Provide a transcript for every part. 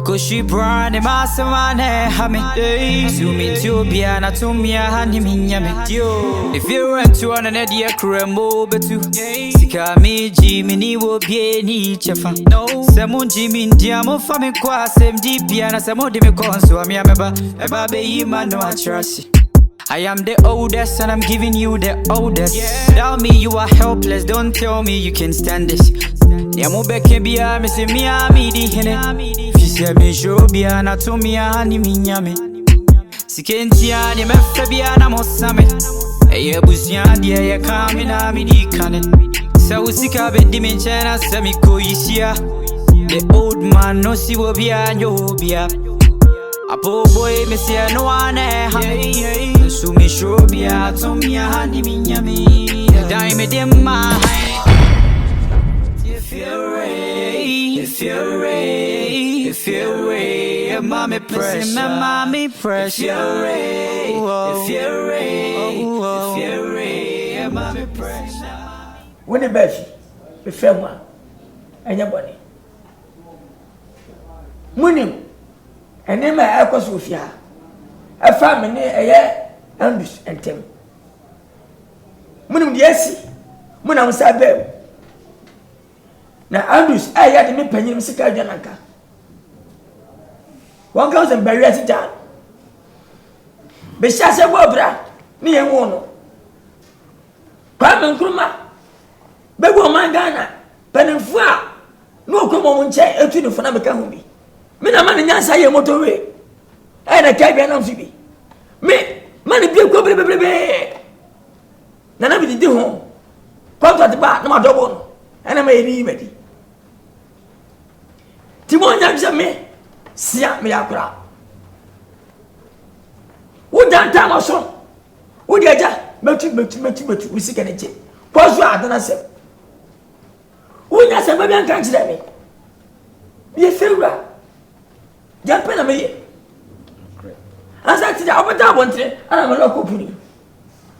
Koshi brand masamane hame Zumi tubia na tumia hani minyame If you run to an idea kremo betu Sika miji mini wo bie ni chefa Semu jimi ndiamo fami kwa sem jipia na semu dimi konsu ami ameba Eba be yima no atrasi I am the oldest and I'm giving you the oldest. Without me you are helpless, don't tell me you can stand this. Yamu beke biya, me se miya mi di hene. Fisi me show biya, na to miya hani minyame. Sikentia ni mefe biya na mosame. Eye busiya diya ye kami na mi di kane. Sa usika be di menchena se mi ko yisiya. The old man no si wo biya nyo biya. Apo boy me say no one so me show biya to me hani minyame dai me dem ma if you're ready if you're ready mommy press if you're ready mommy press when the baby be fair anybody munim and then my echo Sophia. A family a year and tem. Munum yesi, Munam Sabe. Now, Andrews, I had me penny Missika Janaka. 1,000 barriers down. Besides a wobra, me and one. Pam and Kruma, Bego Mangana, Penifua, no come on chair, a tune for Namaka. Mina mani nyansa ye motorway. Na kai na mfibi. Me mani bi ko bebe. Na bi di ho. Contract ba na ma dobo no. Na ma yiri medi. Timo nyamse me sia me yakura. Wo dan ta ma so. Wo di aja metu usika ne che. Pozo adana se. Wo nya se ba bi anka kire me. Ye fewra. Jump in a minute. As I said, I went out one day, and I'm a local pony.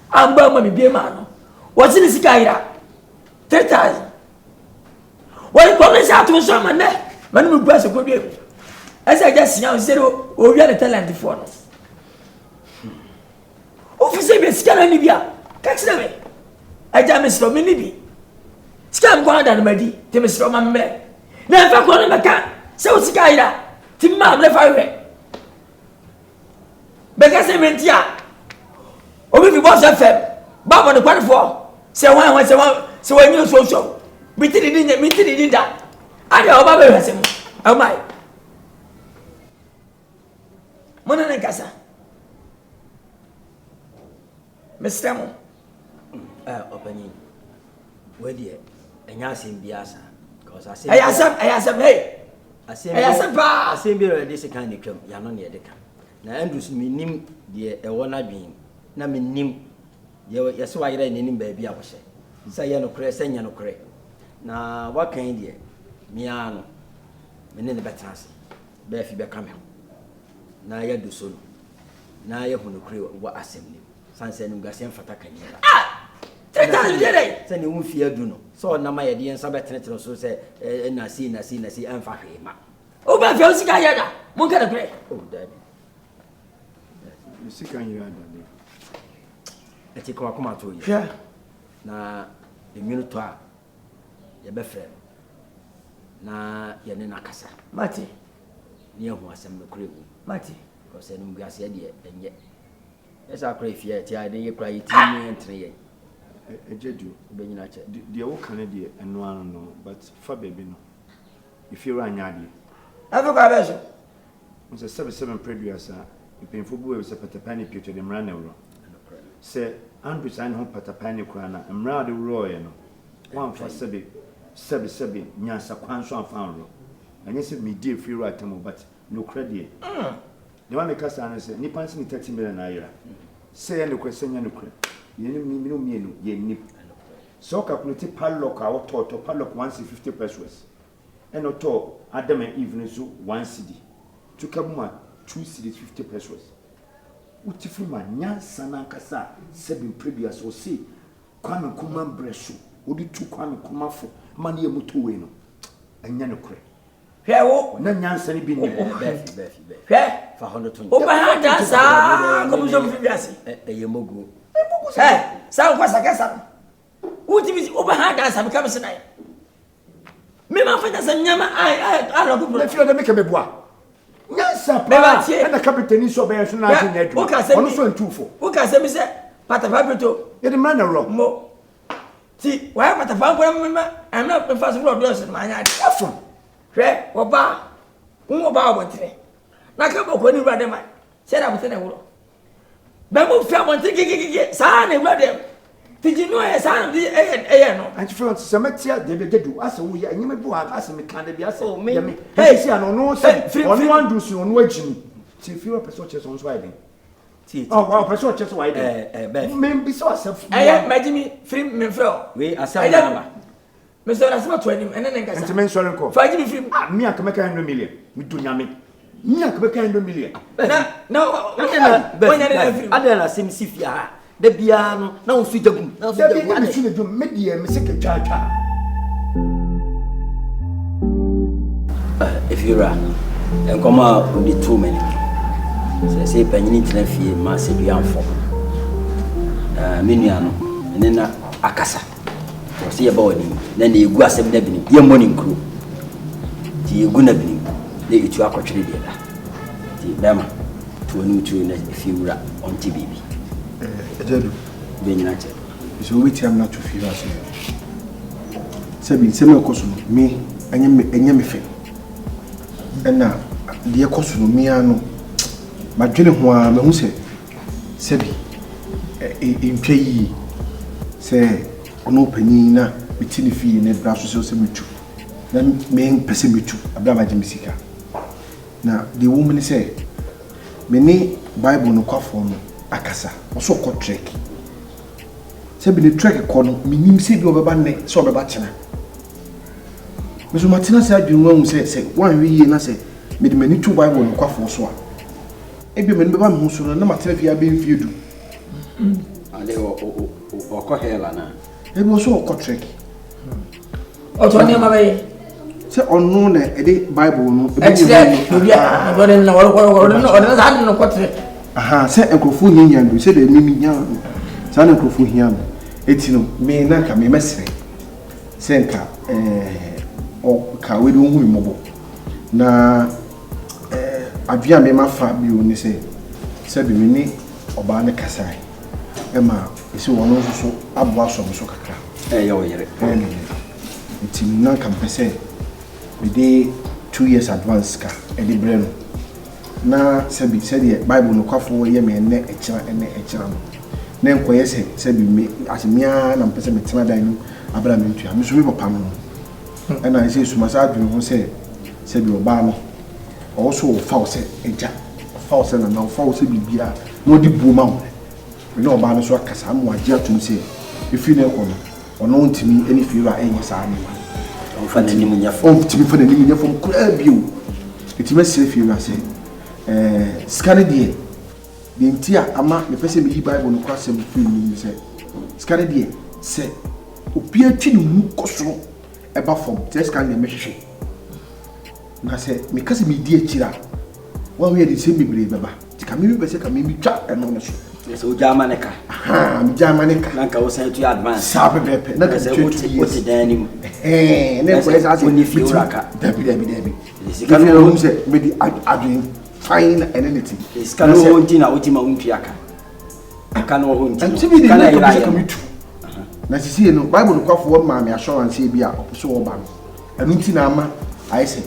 I'm Burma, be a man. What's in this guy? 3,000. What promise out to some man there? Man, we press a good deal. As I just now said, oh, we had a talent for us. Officer, be scanning Libya. Catch them. I damage from Libby. Scam go down my D, Timmy from my man. Never call him a cat. So, Skyra. Timma le fire. Because I meant ya. Oh, if you was a fem, Bob on the part for. Say one, so when you so. We did that. I know Baba has him. Oh my. Mona Nkansah. Mr. Mo. Opening. Where dear, and Yasim Biasa. Because I say, I am, hey. I say, be ready to kind of come, Yanon Yadeka. Now, Andrews, me nim, dear, a one I being. Now, me nim, yes, why I didn't baby, I was say. Say, Yano Cray, say, Yano Cray. Now, what can you, Miano, me in the betters, Beffy becoming. Now, you do so. Now, you're going to create what assembly. Sansa and Gassian Fatakan. Send you fear do no. So na my idea and Sabatin so say and I see and Fahima. Oh, but Felsika, Munka pray. Oh, daddy. You see, can you add I take a come to you. Yeah. Na the minute your best friend. Na Nkansah. Mati. Near who has some crib. Mati. Because I know Gassia and yet. Yes, I pray fear, I didn't cry 3 Ejedu, the old Canadian and one no, but for baby no. If you run yadi, I forgot it. Was a 7 previous, you pay for boy was a patapani picture them ran euro. Say, Andrew sign home patapani crana and rather royal. One for Sebi, Nyasa Kwanso found. And yes, me dear free right but no credit. The one the customer said, Nippons in 30 million naira. Say, and the question, and the credit. You nip. So calculate padlock our to padlock 150 pesos. And no to Adam and evening so 1 cedi. To Kabuma 2 cedis 50 pesos. Utifuma Nkansah Nkansah 7 previous or see. Kwame Kuman Bressu. Odi 2 Kwame Kumafo. Money a mutueno. And Yanokre. Hell, na Nkansah ni bi ni fa hono to Oba dansa como jo fi biase yemogu sa kwa sakasa uti bi oba dansa me kam senai me ma fa dansa nyama ai lo ko na fi o de me ke me boa Nkansah pa na kapitani so be so na anya adu ono so ntufo o ka se mi se patafa beto ye de man na ro mo ti wa patafa ko me am na me fa so ro do so ma anya ade afon hwe oba oba obotre na ka boko ni brother man say na bote na wuro ba mo fi amonte gigigigi sa na brother ti ji no e sa na di e no anti front se metia de dedu asa wo ya nyime bu asa me kan de bi asa ya me hey si ano no se onu andu si onu agini ti fi wa person che so nso aiden ti wa person che so aiden me bi so asaf majimi free me fro we asaf na ba me so na sama to anim ene ne nkasa anti men so renko fa jimi free me akameka 100 million me do nyame me akameka 100 million na adana sim sifia da bia no na wo fi dagum na wo fi dagum ana fi dagum me die me se ketwatwa if you are enkoma odi too many say panyini tena fie ma se bia amfo menua no ene na akasa o se ye ba woni na na egu asem da bini ye mboni nkru ti egu na bini na itu akotwere de da ti bema to onu tu na fi wura on tv Ejedu benyina che so we tiam na to fi ase sebi se me koso me anya me fe na de koso no me ano madwene ho a me hu se sebi ntwa yi se ono panyin na bitini fi ne bra so se metu na me pese metu abra ma jimisika na the woman say me ni bible no kwafo no akasa oso ko trek se bi ne trek ko no minim se bi obeba ne se obeba tena me so matina se adwunu hu se wan wi yi na se me de mani tu bible no kwafo so a e bi me ne beba me hu so na matina fi abe mfie du ale o ko hela na e bi oso ko trek o to ne ma be se onu na e de bible no e bi bia do ne na woro za no ko trek aha se enkrofo hinya ndu se de mimi nya sa na enkrofo hinya eti no me na ka me mesre se nka o ka we do hu mobo na adua me mafa bi oni se bi me ni oba ne kasai e ma ese wono so abo aso so kakra ye o yere eti na ka pese we dey 2 years advance ka e di breno na sebi de bible no kwafo ye me ene ekira no na enkoye sebi me asemia na mpese me tena dan no abra me ntua me so me papa no na ese sumasa adwene ho sebi oba no also fa se eja fa se na fa se bibia no di buoma ho na oba no so akasa mo agye atum se efi na ekọ no ono ntimi eni fiira enye saa ni on fa na nimu nyafo on ntimi fa na nimu nyafo kura bio etime se fiira se skane die ntia ama me pese me yi bible no kwasem fi ni se skane die se opia twi ni mu kosoro eba fom te skane me hwehwe na se me kase me die akira wa we dey se bebre beba ti ka me be se ka me bi twa eno no so so jamaneka mi jamaneka na ka wo say to advance sabe bepe na ka se wote dani ne ko esa se ni fi uraka dabi sika no hum se me di adwin fine and anything sika no honti na wotima untuaka aka no honti antibi de na ka se mitu na sisi no bible no kwafo ma me assurance bi a opo so oba no anu nti na ama ai se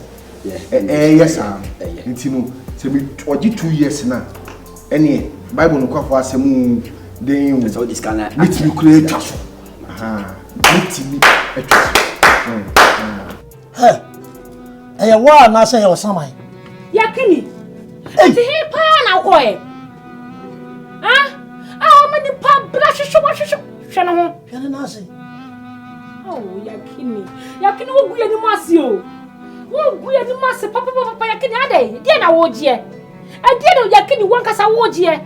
yes nti no se mi oji 2 years na ene bible no kwafo asemu den so this kana meet me create twaso meet me eh wa na say o samai yakini ati he pa na ko e o mani pa bra shushu hwe no ho hwe na say yakini wo guye ni masi o wo guye ni masi papa yakini ade die na wo je adie no yakini won kasa wo je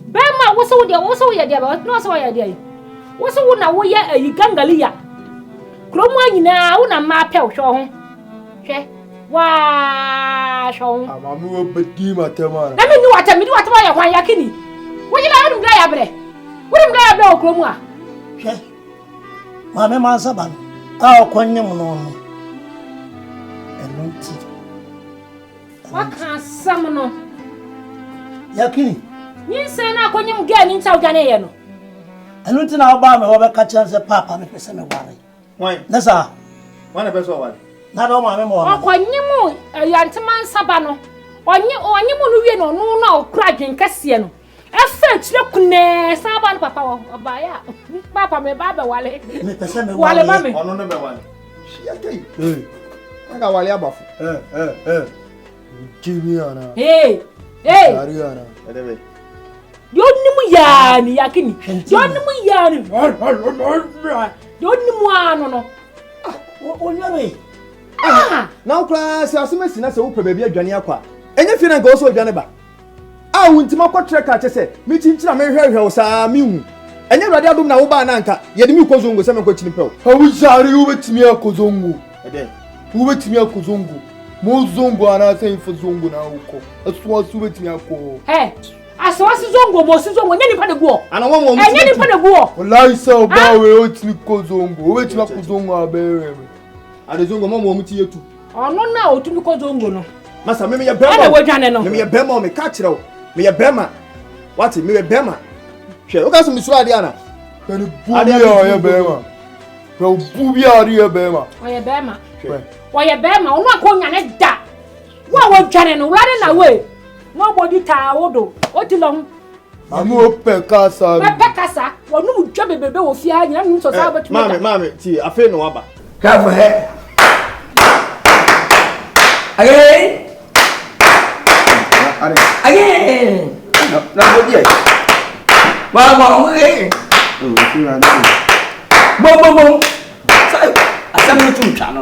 be ma wo so ye de ba no so ye de wo so na wo ye ayi gangalia kromo anyina wo na ma pe hwe ho Che. Wa show. Mami wo bedi matema. Na me ni wata ya kwan yakini. Wo yi la ndum ya bre. Wo ndum ya bre okro mu a. Che. Mami ma saban. A okonye mu no. Enunti. Wa kan sam no. Yakini. Ni se na akonye mu ga ni nta odwane ye no. Enunti na oba me wo be ka chan se papa me pese me ware. Why? Nasa. Wana be so wale. Na do mami mo. Akonye mu yantima saba no. Onye mu no wie no no na okra dwen kase no. Efe chire kune saba no papa oba ya. Papa me ba be wale. Me pese me wale ba me. Ono no be wale. Shia kai. Nga wale abafo. Jimi ana. Hey. Ari ana. Edebe. Yonimu yani yakini. Yonimu yani. Yonimu ano no. Onyare. Na ukra se asumesi na se wo pebebi adwane akwa. Enye fi na nka wo so adwane ba. A wuntima kwotre ka che se mi chinchira me hwehwe wo saa mi hu. Enye wrade adom na wo ba na nka ye de mi kozongo se me kwachini pew. Hawu jari wo betimi akozongo. Ede. Wo betimi akozongo. Mo zongo ana se info zongo na uko. Aso betimi akọ. Asawasi zongo mo si zongo nyani pa de guo. Ana wo mo. Nyani pa de guo. Wallahi sa ba we o timi kozongo. O betimi akozongo abere. Ade zongo mo muti yetu. Ono na otumi kozongo no. Masa me ye bema. Ana wodwane no. Me ye bema me ka kire wo. Me ye bema. What me ye bema. Hwe, o ka so misura ade ana. Kani bubi ya bema. Bro bubi ya bema. Oye bema. Oye bema, ono akonya ne da. Wa wodwane no, wrade na we. Nobody tawodo. Otilong. Amu ope kasa. Pepe kasa. Wonu mudwa bebebe wo fia nyina nso sa betuma. Mami, ti afi no waba. Cover her. Again. Again. Na go die. Wow, again. Boom. Sai, asam tu chano.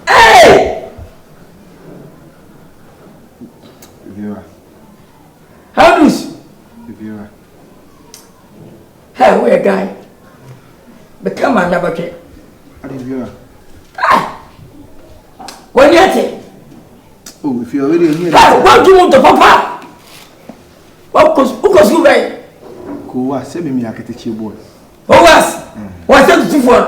Hey! How do you? Hey, we a guy. Become a never care. When you say, oh, if you're already here, what do you want to papa? What goes you right? Go, send me a catchy boy. Oh, what's that to for?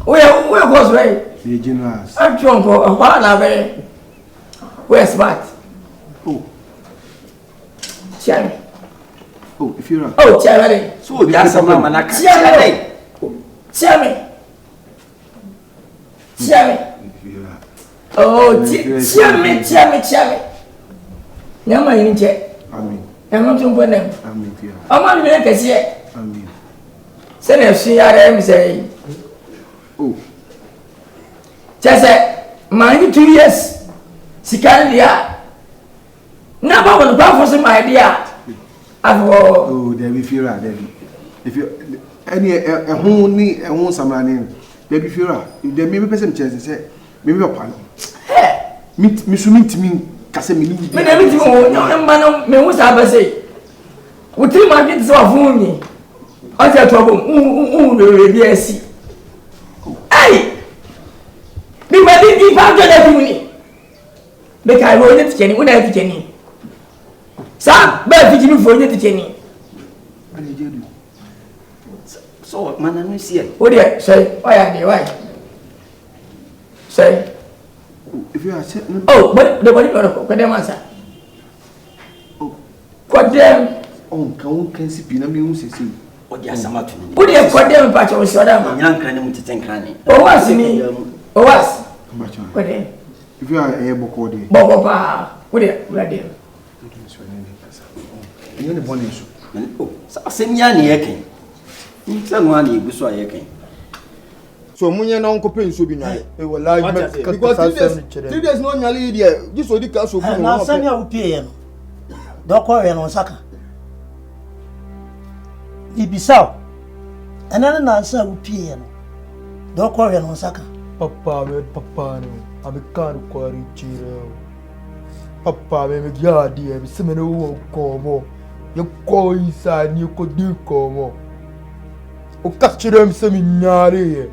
Where was right? The generals. I'm drunk for a while now, very. Where's smart? Oh, Charlie. oh, if you're Oh, Charlie. So that's a mama. Charlie. Oh, Charlie. Nyama yini che. Amen. Nyama tumbo nem. Amen. Ama mi na kesi. Amen. Se na su ya re mi say. Oh. Chese, man 2 years. Sikari dia. Na ba won ba for my idea. Avo. Oh, there be fear, there be. If you any a home ni a home samrani, there be fear. If there may be person chance say, maybe a pan. Me so meet me kase me ni. Me na meet mo no ma no me hu sa ba say. Wotiri ma get so afun ni. O je to bo le bi asi. Ai! Bi ma di ba jo da funi. Be kai wo ne tcheni, wo na tcheni. Sa ba fi jimi fo ne tcheni. Ani jedu. So man no see. O de say, why am dey why? Say. If you are set no. Oh, but the body ko dem answer. Oh. Ko dem. Oh, can see pina me hu sesi. O dia sama tu. O de ko dem pa cho so da ma. Nyan kan mu tete kan ni. O was ni. O was. Ko dem. If you are a boko de. Boko pa. O de dem. You need bonus. Oh, sa semya ni yeken. Nse no ani eguso ayeken. So munye na onko pe nso bi nyae. E wallahi because 3 days no nyale dia. This odi ka so bu na sani a upie ye no. Doko ye no saka. Ibisao. Anana na nsa upie ye no. Doko ye no saka. Papa no. Amikan kwari chire. Papa me gyadi e se me no wo komo. Ye ko isa ni ko di komo. O ka chire me se mi nyare ye.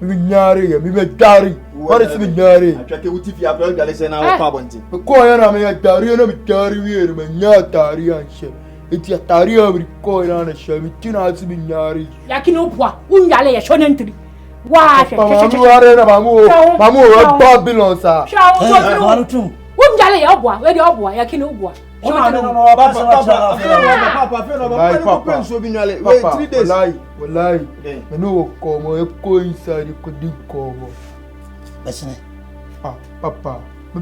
mi nyare ya mi be dari wari si mi nyare atwake wuti fi abro gale se na wo pa bonti ko ya na mi dari na mi dari wi me nya dari anche eti atari abri ko ya na she mi tina si mi nyare yakini opwa unyale ya shona ntiri wa mamu are na mamu o Babylon sa shawo unyale ya opwa we de opwa yakini opwa Papa, so be nyale. Wait 3 days. Wallahi. Me no come, e ko inside ko di come. Besene. Papa. Me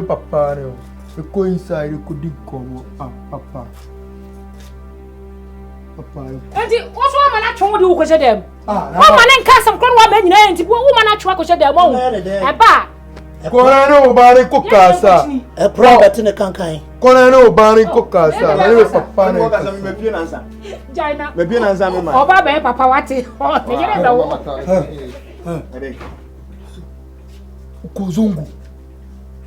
papa ne. E ko inside ko di come. Papa. Enti, what's one man atwon de wo ko she dem? One man Nkansah kron wa ma nyina enti wo man atwa ko she dem wo. Eba. Kona no bari ko kasa. E prophet ne kankan. Kona no bari ko kasa. Me papa ne. Ko kasa me pie na nsa. Jaina. Me pie na nsa me ma. Oba be papa wate. Me yere be wo. Kozungu.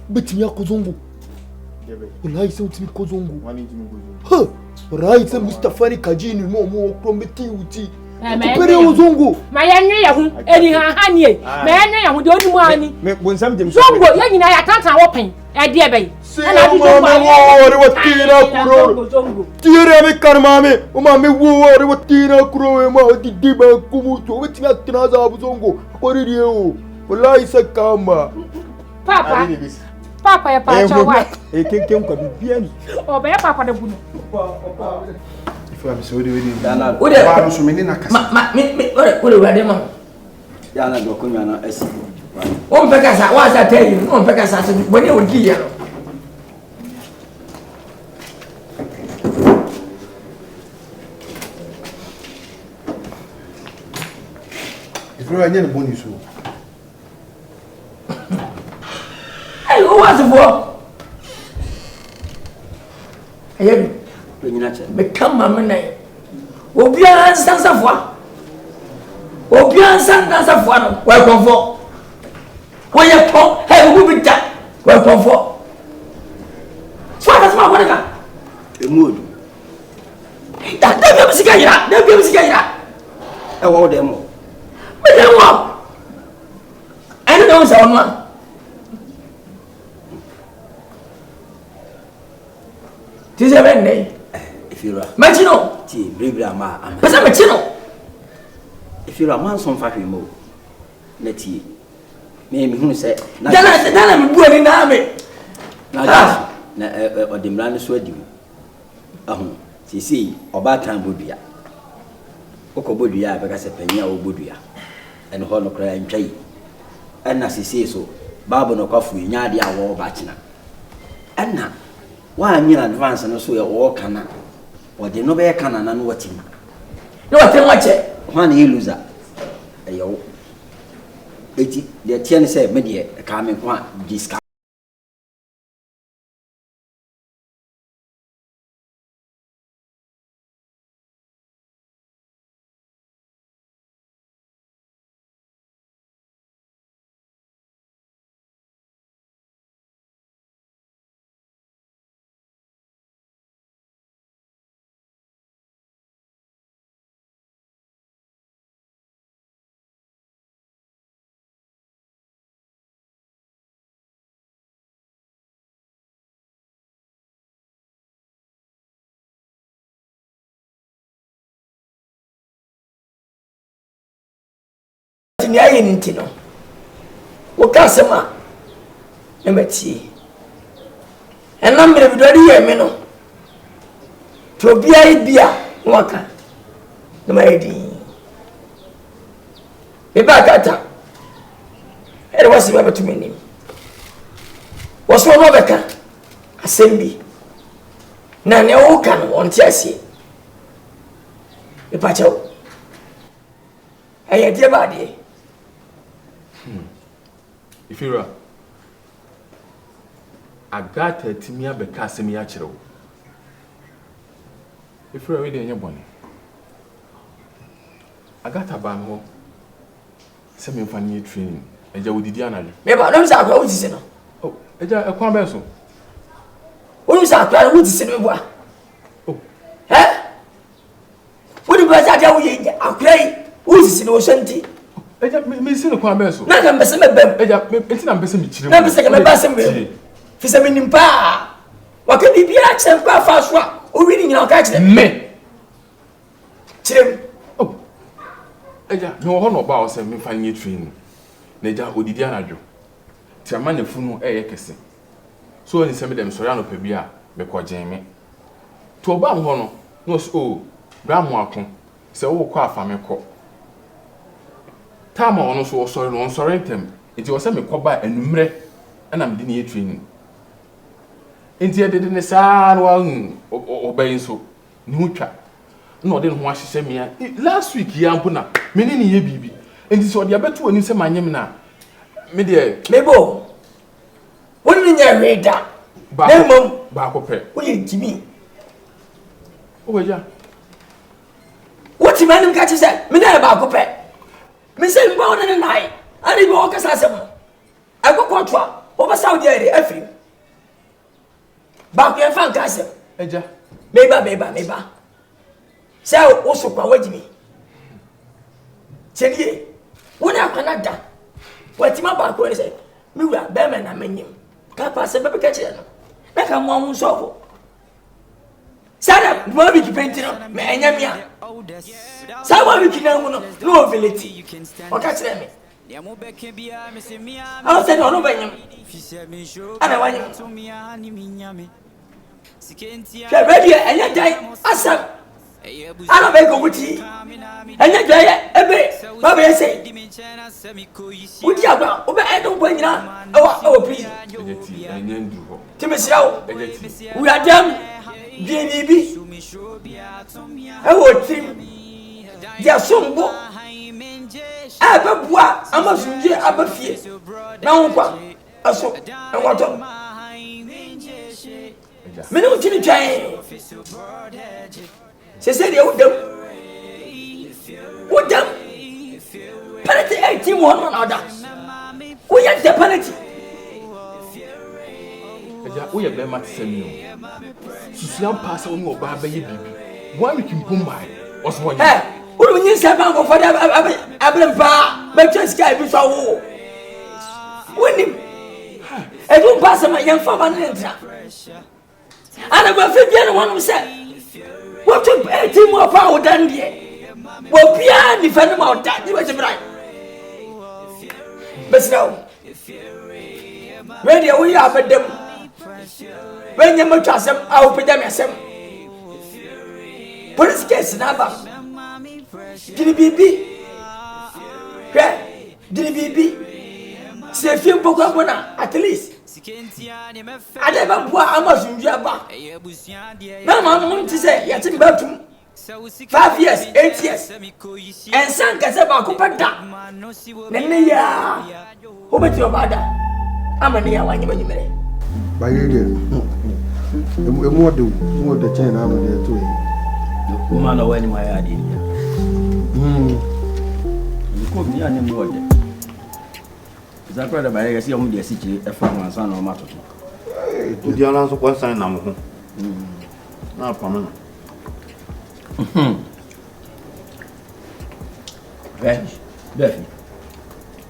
Betimi akozungu. Wallahi se utimi kozungu. Wani timi kozungu. Wallahi se Mustafa ni kajini mo krometi uti. Kupere uzungu. Ma yanwe ya hu eni ha nie. Ma yanwe ya hu de onimu ani. Me bonsam dem. Zongo ya nyina ya tantan wo pen. E de be. Na bi zongo wo re watina kuro. Tire me karmame. O ma me wo re watina kuro e ma di diba kumuto. Wetimi atina za abuzongo. Akori die o. Wallahi se kama. Papa ya pa chawa. E kenken kwa bibia ni. O be papa de bunu. Ifa mi se odi Dana. Ba no so me ni na kasa. Me ore wade ma. Dana do kunwa na asi. O mpe kasa, wa sa tell you, o mpe kasa so boni o gi ya no. Ifa anya ne boni so. Hey, who was for? Hey, me come mama nai. Obia sansa fwa. Obia sansa fwa no. Welcome for. When you come, hey, who be that? Welcome for. So that's my one again. The mood. That dey be sika ira. Dey be sika ira. E wo dem. Me dey wo. I don't know so man. This is a man name. If you're Machino. Ti bribra ma. Pesa machino. If you're a man some fafi mo. Neti. Me hu say Dana me bu ani na me. Na na odimra ne so adi mu. Ahun. Sisi oba kan bodua. Oko bodua be ka se panya o bodua. En ho no kra ntwai. En na sisi so babu no kwafu nya ade awo ba kina. En na wa nyina advance no so ye wo kana. Wode no be kana na no watim. No watim wache. Ho na loser. Eyo. Eti de tie ne say me de ka me kwa diska. Ni aye nti no. Wo ka sema. E mati. Ena mre bidori ye me no. To bia ibia waka. No ma edi. E ba kata. E wasi ba to menim. Waso no beka. Asembi. Na ne wo kan won ti asie. E pa chawo. Aye die ba die. Ifira agata timia beka asemi ya kirewo Ifira we de enye bone agata ba no se me fa ni training eja wodidi anale Me ba no sa akwa wutisi no. Oh eja ekwan be so Wonu sa akwa wutisi no bo a. Oh Wonu ba sa dia wo ye akwa wutisi no so nti. Eja me see no kwa be so. Na ka mbese me bem. Eja enti na mbese me chire. Na mbese ka me ba sem me. Fi se me nimpa. Wa ka bibia chem kwa fa so a o wi ni nyina o ka chire. Me. Chire. Oh. Eja me wo ho no ba o se me fa nye train. Na eja odidi anadwo. Ti ama na funu kese. So ni se me dem sori anopa bi a me kojen me. To ba mo ho no no so bra mo akon se wo kwa afa me ko. Tama ono so sori no sori ntem. Enti wo se me koba anumre ana me di ne training. Enti e de ne saa no obayin so ni ho twa. Na ode no ho ahyehye me a last week ya mpo na me ni ye bibi. Enti so ode abeto oni se manyem na me de mebo woni nya reda ba ko pe wo ye jimi o weja woti manim ka chise me na ba ko pe me se mba wona ne nai ani bi o kasa asem akokotwa o ba saudi area afrim ba ko en fan ka asem eja meba se o so kwa wajimi chedie wona akwana da wati ma ba ko ni se mi wura be me na menyim ka pa se be ka chire no na ka mo hu so sada mo bi ki penti no me enya mi a sa mo bi ki na mu no no veleti o ka chire me aw se no benyim ana wanyim ke ready enya dai asam ana be go wuti enya dai ebe ba be say wuti agba obe edo bo nyina awa please ejeti enya ndu ho timesiawo ejeti we are them bibi ewo tim dia sombo ababua amasunje abafie na wonkwa aso enwoto mene utini twan se de udam penalty 18 one on order we get the penalty eja wo ye be mat sami o susuan pass won wo ba be ye bibi wo mi kimpum bai oso wo eh wo nyi se ban ko for ablempa be sky bi so wo woni e do pass ma yan fa ban entra ana ba fe bia no wonu se what to 18 more fa wo dan die wo bia ni fa no ma wo dan ni ba se brai besraw ready we are bedem when you much asem au pedam asem police case na ba dini bibi se fi mpoko bona at least ade ba bua amasunju aba na ma mo nti se ya ti ba tum 5 years 8 years and san ka se ba ko pada nenne ya obeti obada amani ya wanyi banyimere ba yede emu ode chen na amade to yi kuma na wani ma ya di ko bi ane mu ode zakwa da bare ga si omu de si chi e fa mansa na o matoto odi ala so kwa san na mo ho na pamana Befi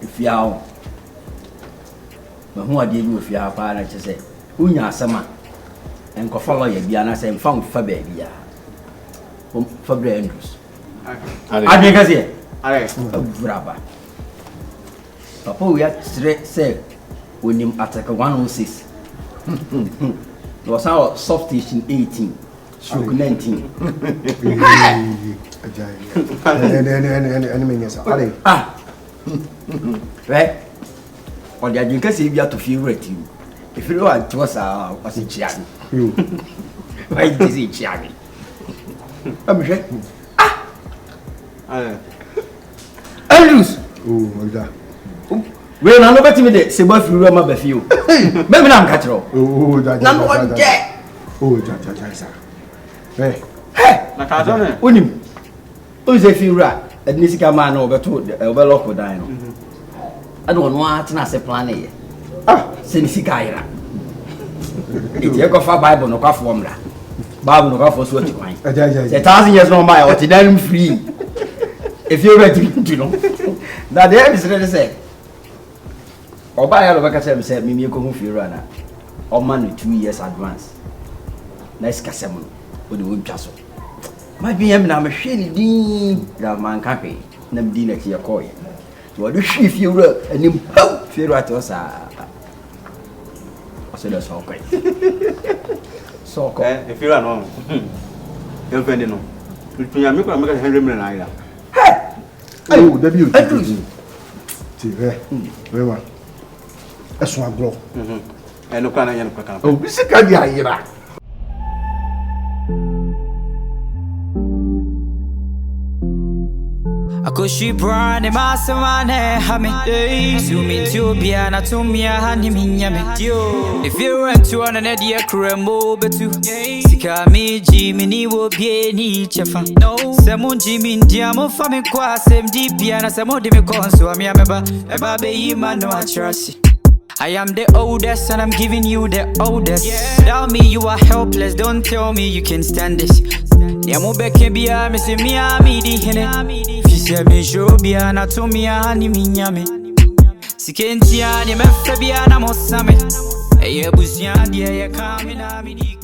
ifiao ma hu ade bi ofia pa na che se unya asema enko follow ya bia na se mfa mfa ba bia fa Andrews ade ka se braba papa we say onim attack 106 no sa soft station 18 stroke 19 and menyesa ale right on the adwin kase bia to feel reti if you want to sa wasi chiani you why did you chiani amje Andrews oh oda we na no betimi de se ba firu ma ba fiu me na nka kiro oh da na no je oh ja sa na ka do ne onim o ze firu a ednisika ma na obeto obeloko dan no ado no atena se plan ye se ni sika ira iti e ko fa bible no kwa fo mra bible no kwa fo so ti kwan ja the 1000 years no my o ti dan free if you ready to know Now the end is ready to say. Oba ya lo baka say me say me ko hu fi rana. O man 2 years advance. Nice kasem no. O de won twa so. Ma bi yam na me hwe ni din da man ka pe. Na me din na ti yakọ ye. So do hwe fi wura anim pau fi ro ati o sa. O se do so ko. So ko. If you are no. You find no. Tu ya me ko make 100 million naira. Oh, debi o ti re. We wa. Eso aglo. No kana ya no kana. Oh, bi se ka di ayira. Akoshi brand masamane hame Zoomin to biana to mia hani minyame If you run to an idea cremo betu Sika mi jimini wo bieni chefa Semu jimin diamo fami kwa sem di biana semu di me konso ami ameba Eba be yima no atrasi I am the oldest and I'm giving you the oldest. Without me you are helpless, don't tell me you can stand this. Yamo beke biya me se miya mi di hene. Fise me show biya na to miya hani minyame. Sikenti ya ni me fe biya na mosame. Eye busiya diye ye kami na mi di.